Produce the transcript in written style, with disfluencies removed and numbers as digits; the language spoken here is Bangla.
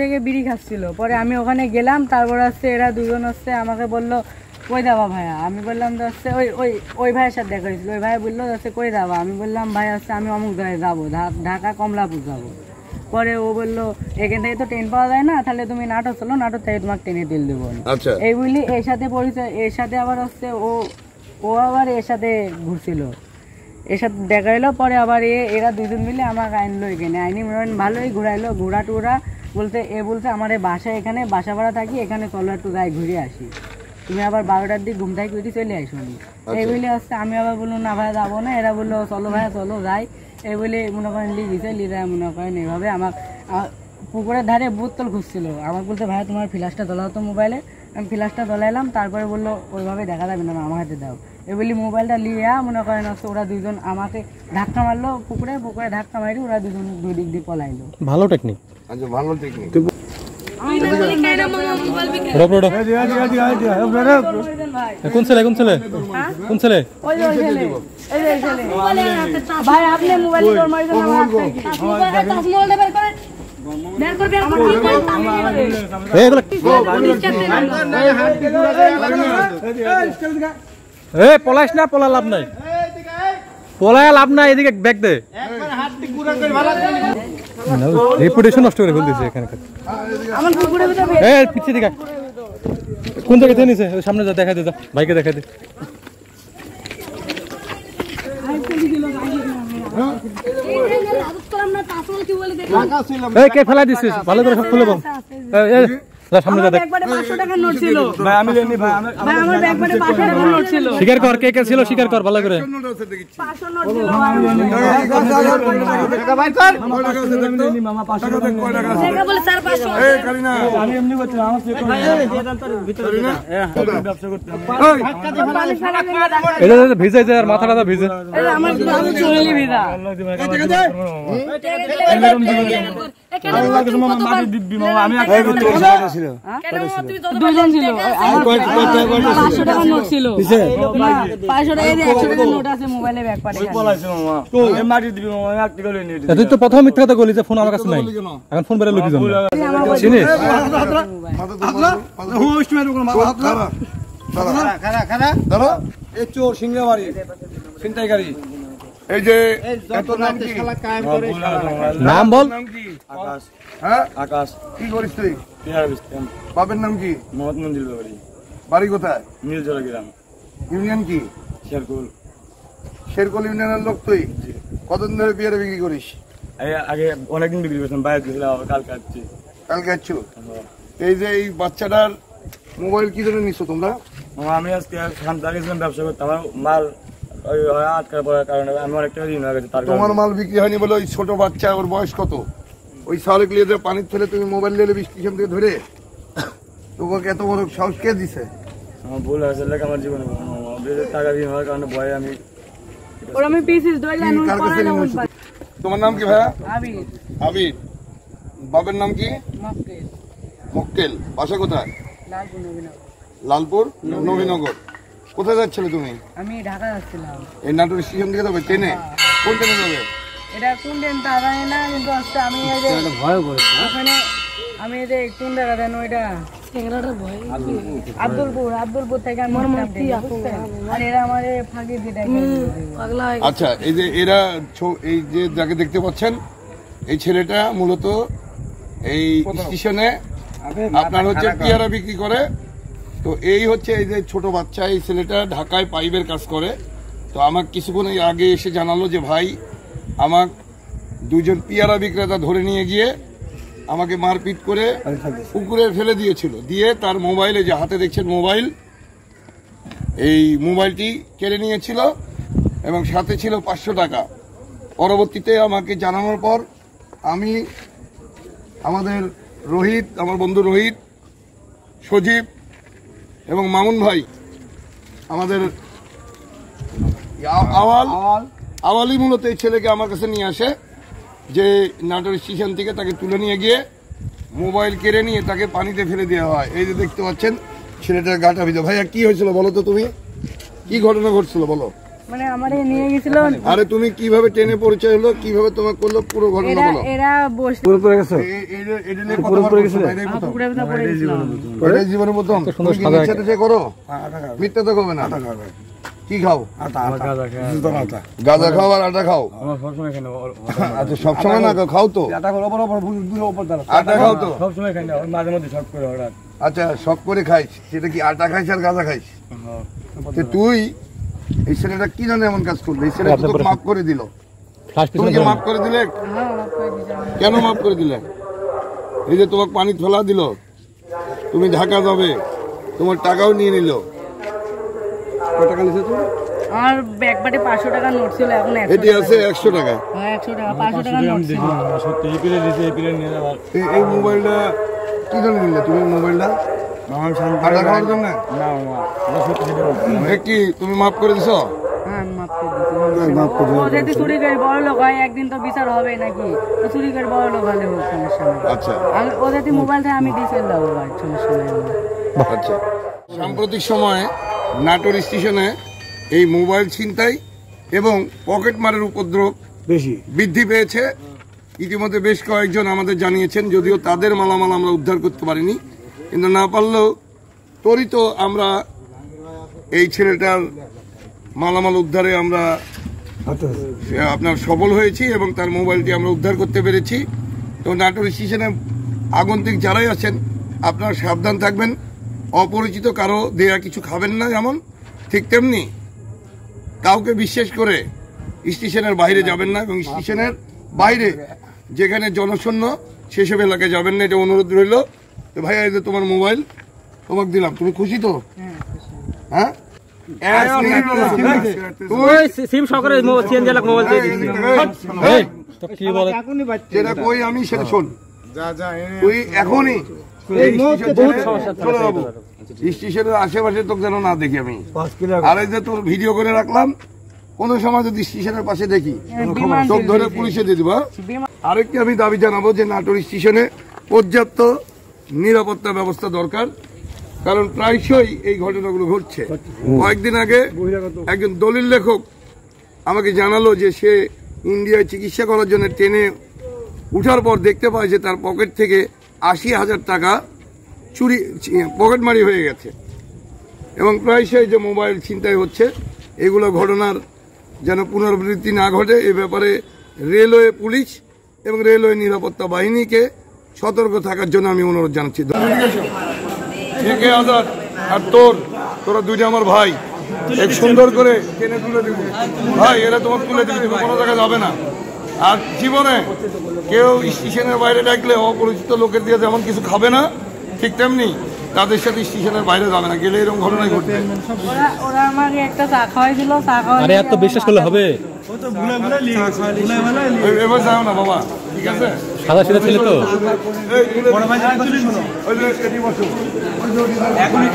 থেকে বিড়ি খাচ্ছিল। পরে আমি ওখানে গেলাম, তারপর হচ্ছে এরা দুজন হচ্ছে আমাকে বললো কই যাবা ভাইয়া। আমি বললাম যে হচ্ছে ওই ভাইয়ের সাথে দেখা হয়েছিল। ওই ভাই বললো হচ্ছে কই যাবা। আমি বললাম ভাই হচ্ছে আমি অমুক জায়গায় যাবো, ঢাকা কমলাপুর যাবো। পরে ও বললো এখান থেকে তো ট্রেন পাওয়া যায় না, তাহলে তুমি নাটক চলো, নাটক থেকে তোমাকে ট্রেনে তেল দেবো। এই বলি এর সাথে পরিচয়, এর সাথে আবার হচ্ছে ও আবার এর সাথে ঘুরছিল, এর সাথে দেখা এলো। পরে আবার এরা দুজন মিলে আমাকে আনলো এখানে, আইনি ভালোই ঘুরাইলো, ঘোরা টুরা বলতে আমার বাসা এখানে বাসা ভাড়া থাকি, এখানে চলো একটু যাই ঘুরে আসি, তুমি আবার 12টার দিকে ঘুম থেকে উঠে চলে আসো। এই বলে হচ্ছে আমি আবার বললাম না ভাইয়া যাবো না। এরা বললো চলো ভাইয়া চলো যাই। এই বলে মনে করেন লিখেছে, লিখে মনে করেন এইভাবে আমার পুকুরের ধারে বোতল খুঁজছিল। আমাকে বলতে ভাইয়া তোমার ফ্ল্যাশটা তোলাও তো মোবাইলে। আমি ফ্ল্যাশটা তোলাইলাম, তারপরে বললো ওইভাবে দেখা যাবে না, আমার হাতে দাও। এই বলি মোবাইলটা লিয়া মনে করেন হচ্ছে ওরা দুজন আমাকে ধাক্কা মারলো, পুকুরে ধাক্কা মারি ওরা দুজন দুই দিক দিয়ে পলাইলো। ভালো টেকনিক। আচ্ছা ভালো টেকনিক। কোন ছেলে কোন ছেলে কোন ছেলে? ভাই আপনি মোবাইল পলাইস না, পলা লাভ নাই, পলায় লাভ নাই। এদিকে ব্যাগ দে, রেপুটেশন নষ্ট করে ফেলতেছে এখানে। পিছিয়ে দিকে কোন জায়গায় নিছে, সামনে যা দেখা দে, যা ভাইকে দেখা দে। কে ফেলাই দিছিস? ভালো করে সব খুলে বল। সামনে যা দেখ। স্বীকার কর কে কে ছিল, স্বীকার কর ভালো করে। ভিজে যায় আর মাথাটা ভিজে। দুজন ছিল, 500 টাকা নোট ছিল, 500 টাকা 100 টাকা নোট আছে মোবাইলে ব্যাগ পাঠিয়ে। তুই তো প্রথম মিথ্যা কথা বলি যে ফোন আমার কাছে নাই, এখন ফোন বের লোক চিনিস? চোর সিংহাবাড়ি ছিনতাইকারী। এই যে নাম বল। আকাশ। হ্যাঁ আকাশ। কি করিস তুই? বাপের নাম কি? মোহাম্মদ মঞ্জিল বাড়ি। বাড়ি কোথায়? নীলজলা গ্রাম। ইউনিয়ন কি? শেরকুল। শেরকুল ইউনিয়নের লোক তুই? কতদিন ধরে বিয়ারে বিক্রি করিস? আগে অনেকদিন বিক্রি করছিলাম, বাইরে গেছিলাম, কালকে আসছি। কালকে আসছো? এই যে এই বাচ্চাটার মোবাইল কি ধরে নিচ্ছ তোমরা? আমি আজকে শান্তা গেছিলাম ব্যবসা করতে, আমার মাল আটকার পড়ার কারণে আমি অনেকটা দিন হয়ে গেছে। তোমার মাল বিক্রি হয়নি বলে ওই ছোট বাচ্চা, ওর বয়স কত? ওই শালিক লিয়ে পানির ফেলে তুমি মোবাইল নিয়ে স্টেশন থেকে ধরে, তোমাকে এত বড় সাহস কে দিছে? আমার ভুল হয়েছে, আমার জীবনে টাকা দিয়ে হওয়ার কারণে ভয়ে আমি। তোমার নাম কি ভাইয়া? আবিদ। বাবার নাম কি? মক্কেল। বাসা কোথায়? লালপুর নবীনগর। কোথায় যাচ্ছিলে তুমি? আমি ঢাকা যাচ্ছিলাম। এই নাটোর স্টেশন থেকে যাবে ট্রেনে? কোন ট্রেনে যাবে? এটা কোন ট্রেন তা জানি না, কিন্তু আজকে আমি এই যে ভয় করেছি ওখানে, আমি এই যে কোন জায়গা দেন ওইটা আব্দুলপুর থেকে আমি আর এরা আমার ফাঁকি দিতে। আচ্ছা এই যে এরা এই যে যাকে দেখতে পাচ্ছেন, এই ছেলেটা মূলত এই স্টেশনে আপনার হচ্ছে পেয়ারা বিক্রি করে। তো এই হচ্ছে এই যে ছোট বাচ্চা, এই ছেলেটা ঢাকায় পাইপের কাজ করে। তো আমাকে কিছুক্ষণ আগে এসে জানালো যে ভাই আমাকে দুজন পেয়ারা বিক্রেতা ধরে নিয়ে গিয়ে আমাকে মারপিট করে পুকুরে ফেলে দিয়েছিল, দিয়ে তার মোবাইলে যে হাতে দেখছেন মোবাইল, এই মোবাইলটি কেড়ে নিয়েছিল এবং সাথে ছিল 500 টাকা। পরবর্তীতে আমাকে জানানোর পর আমি আমাদের রোহিত, আমার বন্ধু রোহিত, সজীব এবং মামুন ভাই, আমাদের আওয়ালি মূলত এই ছেলেকে আমার কাছে নিয়ে আসে, যে নাটোর স্টেশন থেকে তাকে তুলে নিয়ে গিয়ে মোবাইল কেড়ে নিয়ে তাকে পানিতে ফেলে দেওয়া হয়। এই যে দেখতে পাচ্ছেন ছেলেটার গাটা ভিজে। ভাইয়া কি হয়েছিল বলো তো, তুমি কি ঘটনা ঘটছিল বলো? মানে আমারে নিয়ে গেছিল। আরে তুমি কিভাবে ট্রেনে পরিচয় হলো, কিভাবে তোমার করলো, পুরো ঘটনা বলো। এরা বসে পড়ে গেছে পুকুরের ভিতরে পড়ে গেছিলাম। এটাই জীবনের প্রথম। তুমি কি মিথ্যা টিথ্যা করো? মিথ্যা তো করবে না। কি খাও? গাঁজা খাও আর আটা খাও? আচ্ছা সবসময় না খাও তো? আটা খাও তো? আচ্ছা শখ করে খাইস, সেটা কি আটা খাইস আর গাঁজা খাইস? তুই এই ছেলেটা কি জানে এমন কাজ করলো? এই ছেলেটা তো মাফ করে দিল, তুমি কি মাফ করে দিলে? কেন মাফ করে দিলে? এই যে তোমাকে পানি ফেলা দিল, তুমি ঢাকা যাবে, তোমার টাকাও নিয়ে নিল। আমার ব্যাগ বাটে 500 টাকা নোট ছিল, এখন 100 এটি আছে 100 টাকা। হ্যাঁ 100 টাকা 500 টাকা নোট ছিল। এই মোবাইলটা কি জন্য নিলে তুমি? মোবাইলটা আটা খাওয়ার জন্য? কি তুমি মাফ করে দিছো? হ্যাঁ আমি মাফ করে দিয়েছি। ও যদি চুরি করে বড় লোক হয় একদিন তো বিচার হবে নাকি? তো চুরি করে বড় লোক হলে হোক, সমস্যা নেই। আচ্ছা ও যদি মোবাইল থেকে আমি দিয়ে চলে যাবো ভাই, সমস্যা নেই। আচ্ছা সাম্প্রতিক সময়ে নাটোর স্টেশনে এই মোবাইল ছিনতাই এবং পকেট মারের উপদ্রব বেশি বৃদ্ধি পেয়েছে। ইতিমধ্যে বেশ কয়েকজন আমাদের জানিয়েছেন, যদিও তাদের মালামাল আমরা উদ্ধার করতে পারিনি, কিন্তু না পারলেও ত্বরিত আমরা এই ছেলেটার মালামাল উদ্ধারে আমরা আপনার সফল হয়েছি এবং তার মোবাইলটি আমরা উদ্ধার করতে পেরেছি। তো নাটোর স্টেশনে আগন্তুক যারাই আছেন আপনারা সাবধান থাকবেন, অপরিচিত কারো দেয়া কিছু খাবেন না, যেমন ঠিক তেমনি কাউকে বিশ্বাস করে স্টেশনের বাইরে যাবেন না, এবং স্টেশনের বাইরে যেখানে জনশূন্য সেসব এলাকায় যাবেন না, এটা অনুরোধ রইল। তো ভাইয়া এই যে তোমার মোবাইল তোমাকে দিলাম, তুমি খুশি তো? হ্যাঁ যেটা কই আমি সেটা শোন, তুই এখনই চলে যাবো স্টেশনের আশেপাশে, তোকে যেন না দেখি আমি। আর এই যে তোর ভিডিও করে রাখলাম, কোন সময় যদি স্টেশনের পাশে দেখি তোকে ধরে পুলিশে দিয়ে দিবা। আরেকটি আমি দাবি জানাবো যে নাটোর স্টেশনে পর্যাপ্ত নিরাপত্তা ব্যবস্থা দরকার, কারণ প্রায়শই এই ঘটনাগুলো ঘটছে। কয়েকদিন আগে একজন দলিল লেখক আমাকে জানালো যে সে ইন্ডিয়ায় চিকিৎসা করার জন্য ট্রেনে উঠার পর দেখতে পায় যে তার পকেট থেকে 80,000 টাকা চুরি পকেটমারি হয়ে গেছে, এবং প্রায়শই যে মোবাইল ছিনতাই হচ্ছে, এগুলো ঘটনার যেন পুনরাবৃত্তি না ঘটে এ ব্যাপারে রেলওয়ে পুলিশ এবং রেলওয়ে নিরাপত্তা বাহিনীকে সতর্ক থাকার জন্য আমি অনুরোধ জানাচ্ছি। আর তোরা দুইটা আমার ভাই, এক সুন্দর করে টেনে তুলে দিবি ভাই, এরা তোমার তুলে দিবি, কোনো জায়গায় যাবে না। আর জীবনে কেউ স্টেশনের বাইরে ডাকলে অপরিচিত লোকের দিয়ে যেমন কিছু খাবে না, ঠিক তেমনি তাদের সাথে স্টেশনের বাইরে যাবে না, গেলে এরকম ঘটনাই ঘটবে। ওরা আমাকে একটা চা খাওয়াই দিল, চা খাওয়াই আরে এত বিশ্বাস করলে হবে? এবার যাও না বাবা, ঠিক আছে? সাদা সিধা ছিল তো। এখনই